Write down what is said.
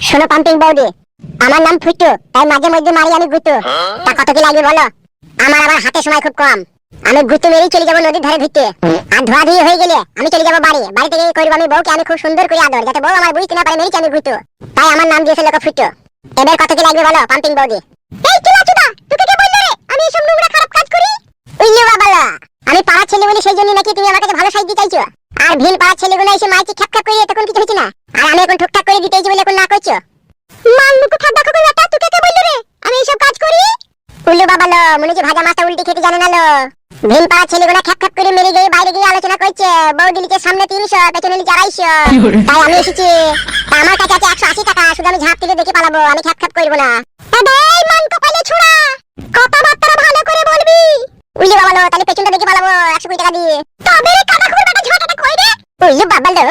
শোনো পাম্পিং বৌদি, আমার নাম ফুটু, তাই মাঝে মধ্যে মারি আমি গুতু। তা কত কি লাগবে বলো? আমার আবার হাতে সময় খুব কম। আমি গুতু মেরেই চলে যাবো নদীর ধারে ঘুরতে। আর ধোয়া ধুয়ে হয়ে গেলে আমি চলে যাবো বাড়িতে গিয়ে করবো আমি বউকে আমি খুব সুন্দর করে আদর, যাতে বউ আমার বুঝতে না পারে মেরেছি আমি গুতু। তাই আমার নাম দিয়েছে লোক ফুটু। এবার কত কি লাগবে বলো পাম্পিং বৌদি? এই চুদা চুদা, তোকে কে বললো রে আমি এসব নোংরা খারাপ কাজ করি? উইলে বাবালা, আমি পাড়ার ছেলে বলি সেই জন্য নাকি তুমি আমার কাছে ভালো সাইজ দিতে চাইছো? আর ভিন পাড়ার ছেলেগুলো এসে মাইকে খ্যাপ খ্যাপ করে তখন কিছু হচ্ছে না, আর আমি এখন ঠুকঠাক করে দিতেছি বলে এখন না করছো। মান মুখ ঠাড্ডা করে বেটা, তোকে কে বললো রে আমি এইসব কাজ করি? উল্লু বাবা লো, মনে হচ্ছে ভাজা মাছটা উল্টে খেতে জানে না লো। ভিন পাড়ার ছেলেগুলো খ্যাপ খ্যাপ করে মেরে গিয়ে বাইরে গিয়ে আলোচনা করছে বৌদি লিখে সামনে 300, পেছনে লিখে 250। তাই আমি এসেছি। তা আমার কাছে আছে 180 টাকা, শুধু আমি ঝাঁপ থেকে দেখে পালাবো, আমি খ্যাপ খ্যাপ করবো না। এই মান কপালে ছোড়া, কথাবার্তা ভালো করে বলবি। উল্লু বাবা লো, তাহলে পেছনটা দেখে পালাবো 120 টাকা দিয়ে। তবে রে কাটা খবর বেটা, ঝাঁটাটা কই রে? উল্লু বাবা লো।